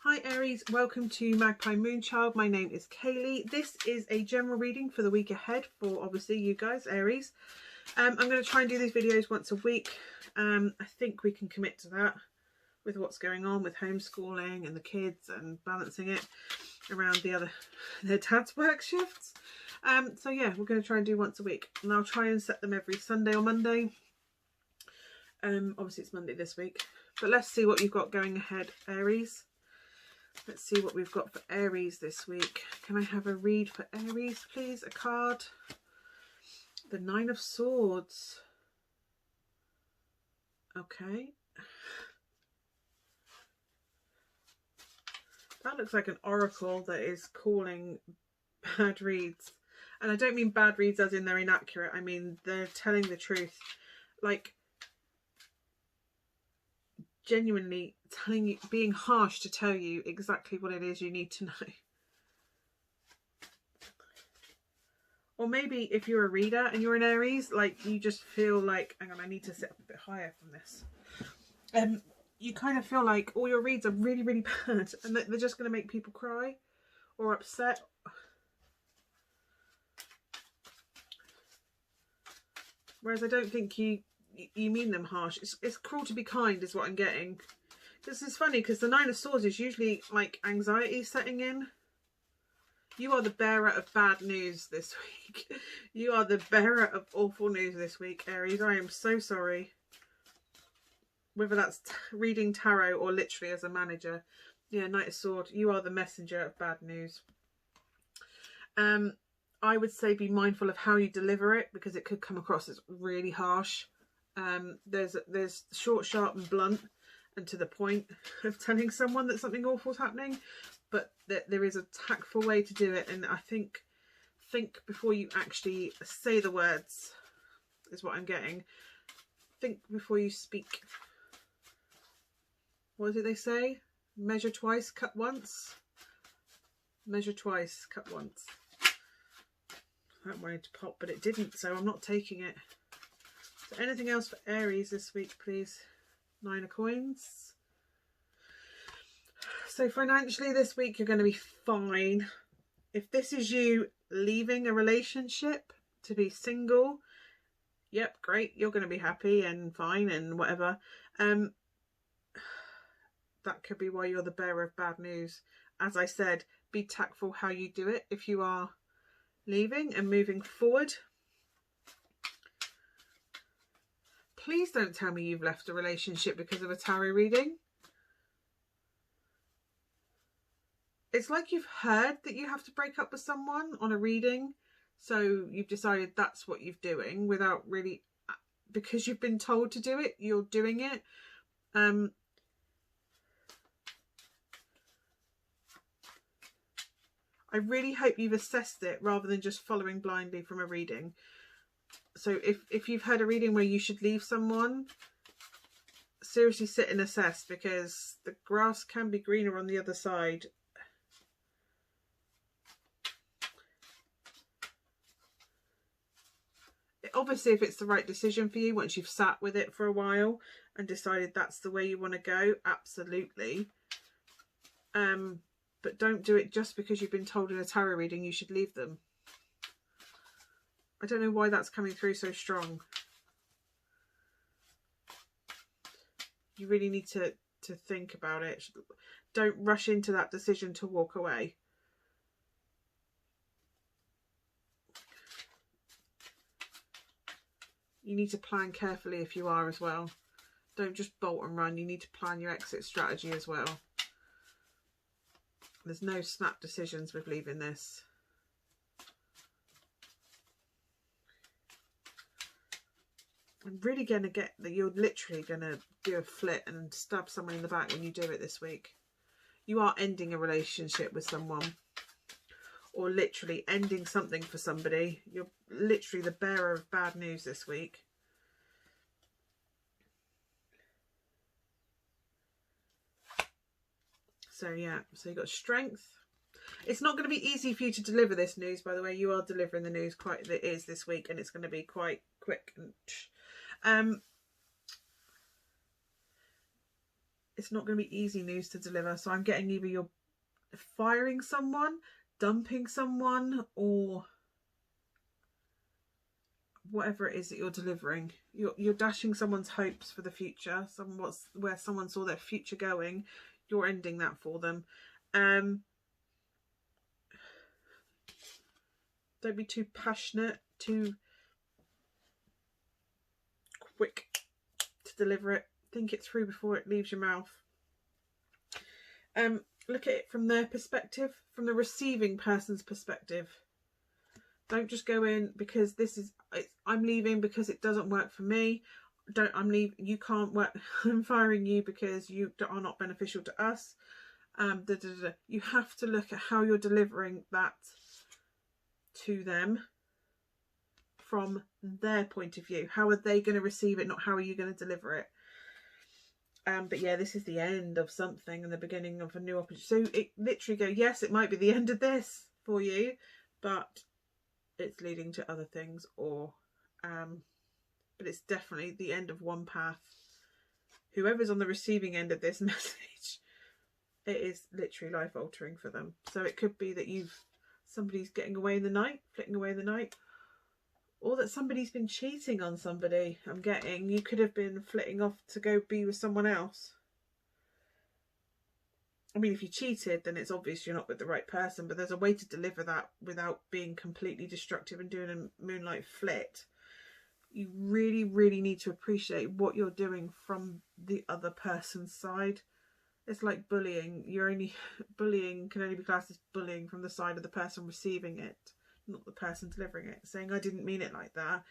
Hi Aries, welcome to Magpie Moonchild. My name is Kayleigh. This is a general reading for the week ahead for obviously you guys, Aries. I'm going to try and do these videos once a week. I think we can commit to that with what's going on with homeschooling and the kids and balancing it around their dad's work shifts. So yeah, we're going to try and do once a week, and I'll try and set them every Sunday or Monday. Obviously it's Monday this week, but let's see what you've got going ahead, Aries. Let's see what we've got for Aries this week. Can I have a read for Aries, please? A card. The Nine of Swords. Okay. That looks like an oracle that is calling bad reads. And I don't mean bad reads as in they're inaccurate. I mean they're telling the truth. Like, genuinely telling you, being harsh to tell you exactly what it is you need to know. Or maybe if you're a reader and you're an Aries, like you just feel like, hang on, I need to sit up a bit higher from this. You kind of feel like all your reads are really, really bad and that they're just going to make people cry or upset. Whereas I don't think you mean them harsh. It's cruel to be kind is what I'm getting. This is funny because the Nine of Swords is usually like anxiety setting in. You are the bearer of bad news this week. You are the bearer of awful news this week, Aries. I am so sorry. Whether that's reading tarot or literally as a manager. Yeah, Knight of Swords. You are the messenger of bad news. I would say be mindful of how you deliver it because it could come across as really harsh. There's short, sharp and blunt and to the point of telling someone that something awful is happening, but there is a tactful way to do it, and I think before you actually say the words is what I'm getting. Think before you speak. What is it they say? Measure twice, cut once. Measure twice, cut once. That wanted to pop, but it didn't, so I'm not taking it. So anything else for Aries this week, please? Nine of Coins. So financially this week you're going to be fine. If this is you leaving a relationship to be single, yep, great. You're going to be happy and fine and whatever. That could be why you're the bearer of bad news. As I said, be tactful how you do it if you are leaving and moving forward. Please don't tell me you've left a relationship because of a tarot reading. It's like you've heard that you have to break up with someone on a reading, so you've decided that's what you're doing without really, because you've been told to do it, you're doing it. I really hope you've assessed it rather than just following blindly from a reading. So if you've had a reading where you should leave someone, seriously sit and assess, because the grass can be greener on the other side. Obviously, if it's the right decision for you, once you've sat with it for a while and decided that's the way you want to go, absolutely. But don't do it just because you've been told in a tarot reading you should leave them. I don't know why that's coming through so strong. You really need to think about it. Don't rush into that decision to walk away. You need to plan carefully if you are as well. Don't just bolt and run. You need to plan your exit strategy as well. There's no snap decisions with leaving this. I'm really going to get that you're literally going to do a flip and stab someone in the back when you do it this week. You are ending a relationship with someone, or literally ending something for somebody. You're literally the bearer of bad news this week. So yeah, so you've got strength. It's not going to be easy for you to deliver this news, by the way. You are delivering the news quite, it is this week, and it's going to be quite quick. And it's not going to be easy news to deliver. So I'm getting either you're firing someone, dumping someone, or whatever it is that you're delivering. You're dashing someone's hopes for the future. Where someone saw their future going, you're ending that for them. Don't be too passionate, too quick to deliver it. Think it through before it leaves your mouth. Look at it from their perspective, from the receiving person's perspective. Don't just go in because I'm leaving because it doesn't work for me. You can't work. I'm firing you because you are not beneficial to us. You have to look at how you're delivering that to them from their point of view. How are they going to receive it, not how are you going to deliver it? But yeah, this is the end of something and the beginning of a new opportunity. So it literally yes, it might be the end of this for you, but it's leading to other things, or but it's definitely the end of one path. Whoever's on the receiving end of this message, it is literally life altering for them. So it could be that somebody's getting away in the night, flitting away in the night, or that somebody's been cheating on somebody. You could have been flitting off to go be with someone else. I mean, if you cheated, then it's obvious you're not with the right person, but there's a way to deliver that without being completely destructive and doing a moonlight flit. You really, really need to appreciate what you're doing from the other person's side. It's like bullying. Bullying can only be classed as bullying from the side of the person receiving it, not the person delivering it. Saying, I didn't mean it like that,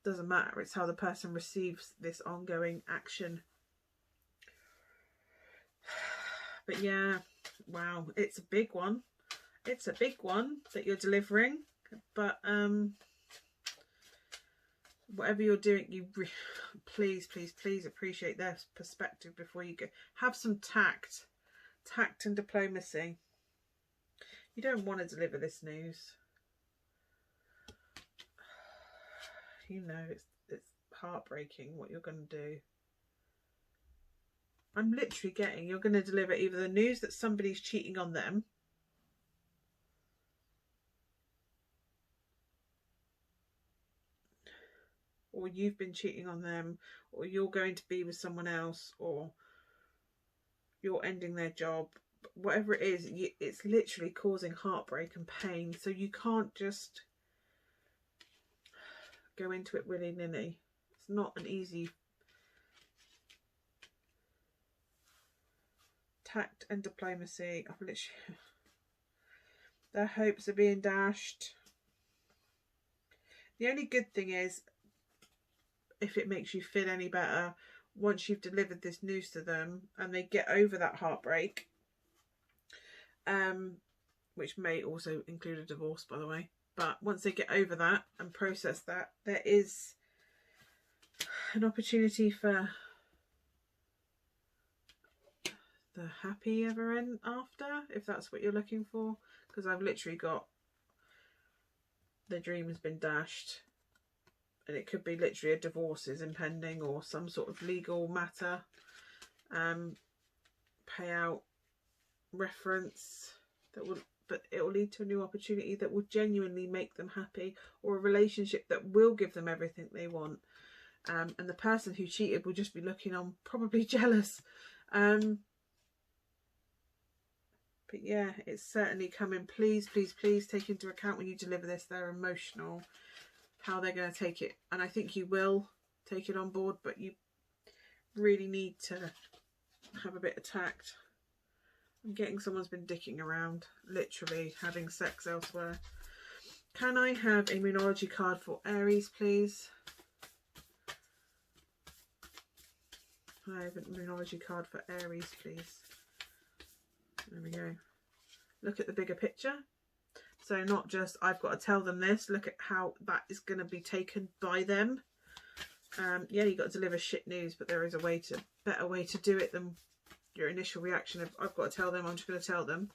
doesn't matter. It's how the person receives this ongoing action. But yeah, wow, it's a big one. It's a big one that you're delivering. But whatever you're doing, please appreciate their perspective before you go. Have some tact and diplomacy. You don't want to deliver this news. You know, it's heartbreaking what you're going to do. I'm literally getting, you're going to deliver either the news that somebody's cheating on them, or you've been cheating on them, or you're going to be with someone else, or you're ending their job. Whatever it is, it's literally causing heartbreak and pain. So you can't just go into it willy-nilly. It's not an easy. Tact and diplomacy. I've literally, their hopes are being dashed. The only good thing is, if it makes you feel any better, once you've delivered this news to them and they get over that heartbreak, which may also include a divorce, by the way, but once they get over that and process that, there is an opportunity for the happy ever end after, if that's what you're looking for. Because I've literally got the dream has been dashed, and it could be literally a divorce is impending, or some sort of legal matter, payout, reference that will, but it will lead to a new opportunity that will genuinely make them happy, or a relationship that will give them everything they want. And the person who cheated will just be looking on, probably jealous. But yeah, it's certainly coming. Please take into account when you deliver this, their emotional, how they're going to take it. And I think you will take it on board, but you really need to have a bit of tact. I'm getting someone's been dicking around, literally having sex elsewhere. Can I have a Moonology card for Aries, please? I have a Moonology card for Aries, please. There we go. Look at the bigger picture. So not just I've got to tell them this, look at how that is going to be taken by them. Yeah, you got to deliver shit news, but there is a better way to do it than your initial reaction of I've got to tell them, I'm just going to tell them.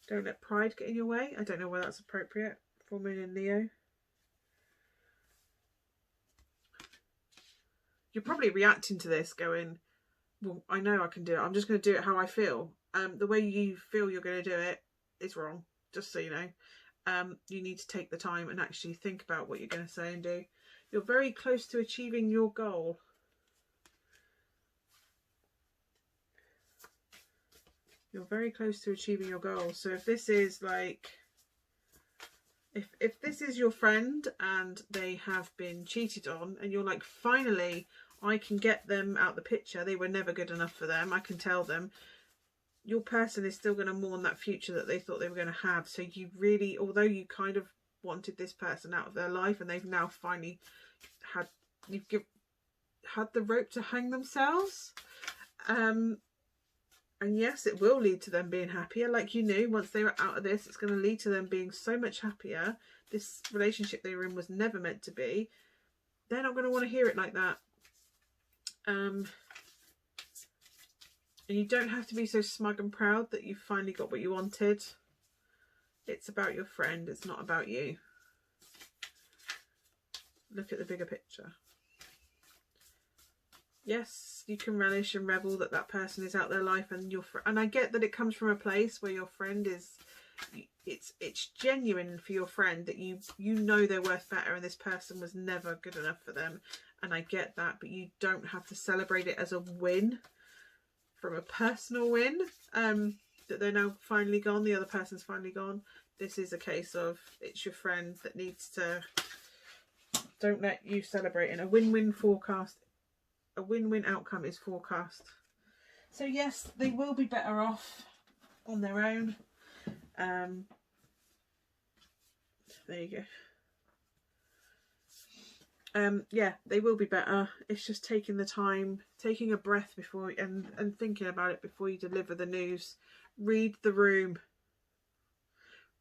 Don't let pride get in your way. I don't know whether that's appropriate for Moon and Leo. you're probably reacting to this going, well, I know I can do it. I'm just going to do it how I feel. The way you feel you're going to do it is wrong, just so you know. You need to take the time and actually think about what you're going to say and do. You're very close to achieving your goal. You're very close to achieving your goal. So if this is like, if this is your friend and they have been cheated on and you're like, finally, I can get them out the picture. They were never good enough for them. I can tell them. Your person is still going to mourn that future that they thought they were going to have. So you really, although you kind of wanted this person out of their life and they've now finally had, had the rope to hang themselves. And yes, it will lead to them being happier. Like you knew, once they were out of this, it's going to lead to them being so much happier. This relationship they were in was never meant to be. They're not going to want to hear it like that. And you don't have to be so smug and proud that you finally got what you wanted. It's about your friend. It's not about you. Look at the bigger picture. Yes, you can relish and revel that that person is out their life, and and I get that it comes from a place where your friend is, it's genuine for your friend that you know they're worth better and this person was never good enough for them, and I get that, but you don't have to celebrate it as a win, from a personal win, that they're now finally gone, the other person's finally gone. This is a case of it's your friend that needs to, don't let you celebrate in a win-win forecast. A win-win outcome is forecast. So yes, they will be better off on their own. There you go. Yeah, they will be better. It's just taking the time, taking a breath before and thinking about it before you deliver the news. Read the room.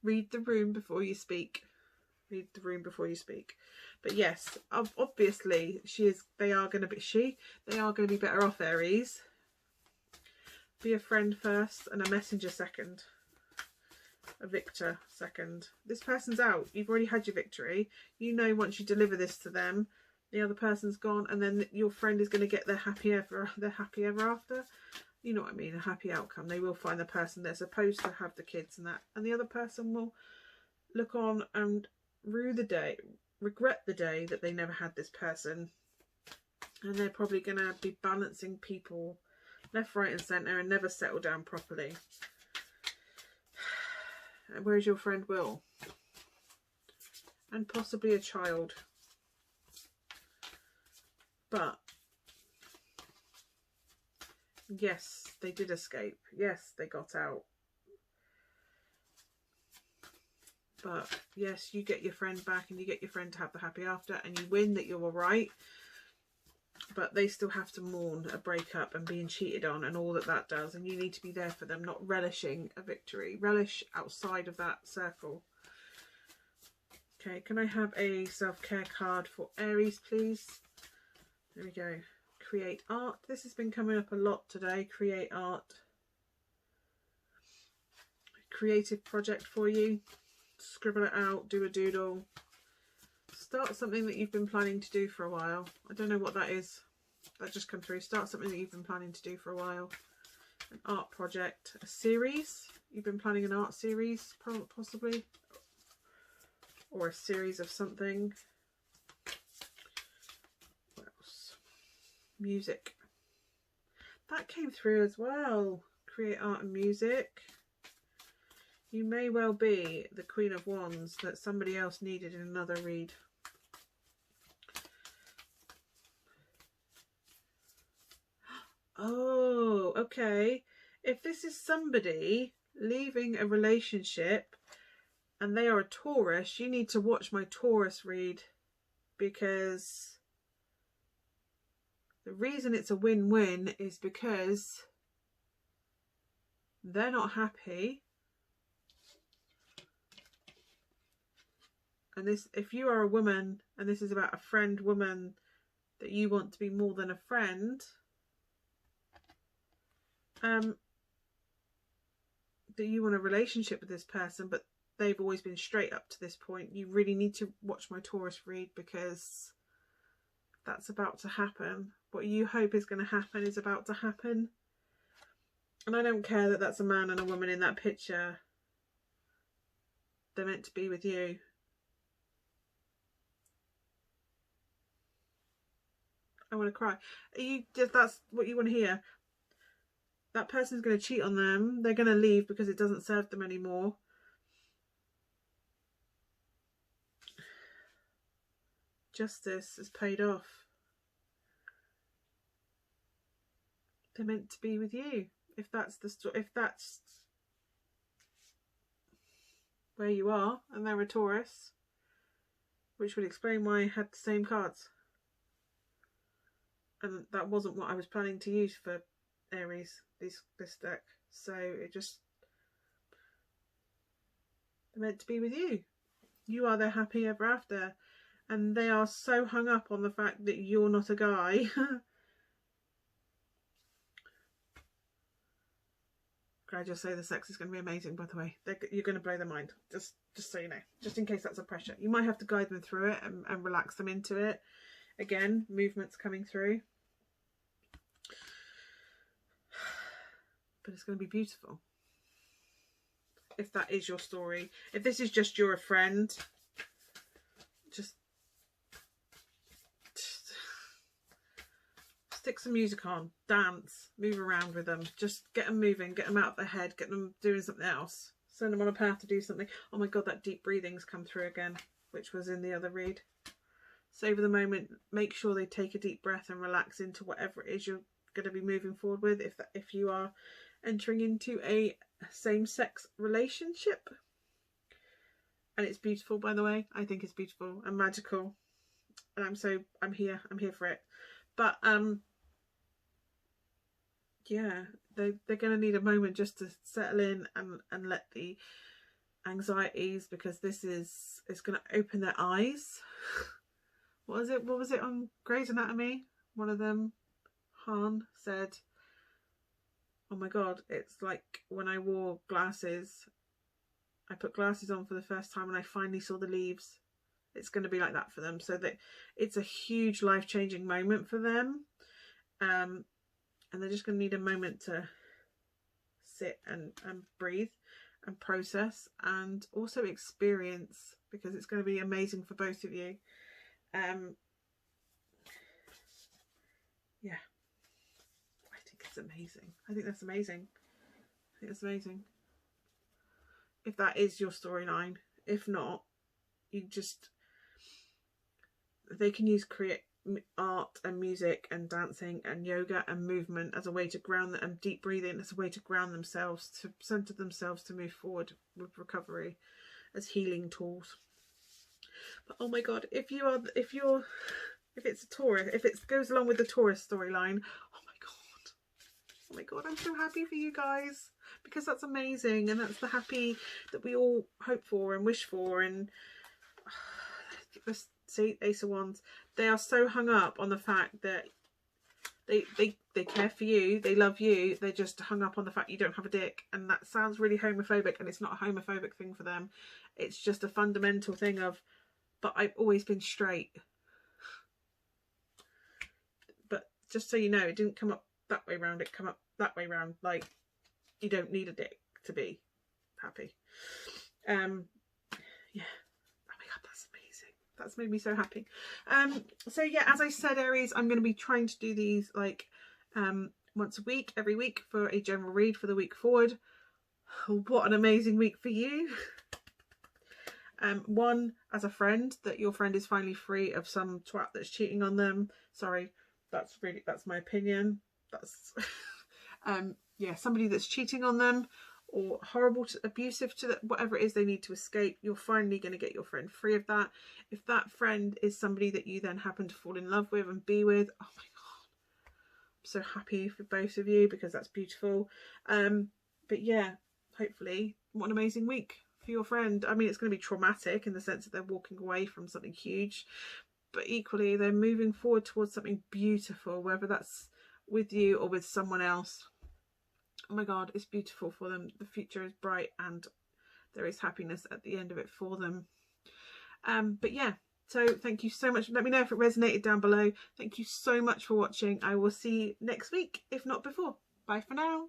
Read the room before you speak. Read the room before you speak. But yes, obviously they are going to be better off, Aries. Be a friend first and a messenger second. A victor second. This person's out. You've already had your victory. You know, once you deliver this to them, the other person's gone, and then your friend is going to get their happy ever after. You know what I mean? A happy outcome. They will find the person they're supposed to have the kids and that, and the other person will look on and regret the day that they never had this person, and they're probably going to be balancing people left, right and centre and never settle down properly. Whereas your friend will, and possibly a child, but yes, they did escape. Yes, they got out. But yes, you get your friend back and you get your friend to have the happy after, and you win that you're all right. But they still have to mourn a breakup and being cheated on and all that does. And you need to be there for them, not relishing a victory. Relish outside of that circle. Okay, can I have a self-care card for Aries, please? There we go. Create art. This has been coming up a lot today. Create art. Creative project for you. Scribble it out, do a doodle, start something that you've been planning to do for a while. I don't know what that is, that just come through. Start something that you've been planning to do for a while. An art project, a series. You've been planning an art series, possibly, or a series of something. What else? Music. That came through as well. Create art and music. You may well be the Queen of Wands that somebody else needed in another read. Oh, okay. If this is somebody leaving a relationship and they are a Taurus, you need to watch my Taurus read, because the reason it's a win-win is because they're not happy. And this, if you are a woman and this is about a friend woman that you want to be more than a friend, that you want a relationship with this person, but they've always been straight up to this point, you really need to watch my Taurus read, because that's about to happen. What you hope is going to happen is about to happen. And I don't care that that's a man and a woman in that picture. They're meant to be with you. I want to cry. That's what you want to hear. That person's going to cheat on them. They're going to leave because it doesn't serve them anymore. Justice is paid off. They're meant to be with you. If that's the story, if that's where you are, and they're a Taurus, which would explain why I had the same cards. And that wasn't what I was planning to use for Aries, this deck. So it just, they're meant to be with you. You are their happy ever after. And they are so hung up on the fact that you're not a guy. Can I just say the sex is going to be amazing, by the way. You're going to blow their mind. Just so you know. Just in case that's a pressure. You might have to guide them through it and relax them into it. Again, movements coming through. But it's going to be beautiful. If that is your story. If this is just you're a friend, just stick some music on, dance, move around with them, just get them moving, get them out of their head, get them doing something else, send them on a path to do something. Oh my god, that deep breathing's come through again, which was in the other read. Savor the moment, make sure they take a deep breath and relax into whatever it is you're going to be moving forward with, if you are entering into a same-sex relationship. And it's beautiful, by the way. I think it's beautiful and magical, and I'm here for it. But yeah, they're going to need a moment just to settle in and let the anxieties, because it's going to open their eyes. What was it on Grey's Anatomy? One of them, Han, said, oh my god, it's like when I wore glasses, I put glasses on for the first time and I finally saw the leaves. It's going to be like that for them. So that it's a huge life-changing moment for them. And they're just going to need a moment to sit and breathe and process and also experience, because it's going to be amazing for both of you. Yeah, I think it's amazing. I think that's amazing. I think that's amazing. If that is your storyline. If not, they can use art and music and dancing and yoga and movement as a way to ground them, and deep breathing as a way to ground themselves, to center themselves, to move forward with recovery as healing tools. But oh my god, if it's a Taurus, if it goes along with the Taurus storyline, oh my god, I'm so happy for you guys, because that's amazing, and that's the happy that we all hope for and wish for. And let's see, Ace of Wands, they are so hung up on the fact that they care for you, they love you, they're just hung up on the fact you don't have a dick. And that sounds really homophobic, and it's not a homophobic thing for them. It's just a fundamental thing of, but I've always been straight. But just so you know, it didn't come up that way round, it come up that way round. Like, you don't need a dick to be happy. Yeah. Oh my god, that's amazing. That's made me so happy. So yeah, as I said, Aries, I'm going to be trying to do these like once a week, every week, for a general read for the week forward. What an amazing week for you. One, as a friend, that your friend is finally free of some twat that's cheating on them. Sorry, that's my opinion. That's yeah, somebody that's cheating on them or horrible, abusive to whatever it is they need to escape. You're finally going to get your friend free of that. If that friend is somebody that you then happen to fall in love with and be with, oh my god, I'm so happy for both of you, because that's beautiful. But yeah, hopefully, what an amazing week for your friend. I mean, it's going to be traumatic in the sense that they're walking away from something huge, but equally they're moving forward towards something beautiful, whether that's with you or with someone else. Oh my god, it's beautiful for them. The future is bright and there is happiness at the end of it for them. But yeah, So thank you so much. Let me know if it resonated down below. Thank you so much for watching. I will see you next week, if not before. Bye for now.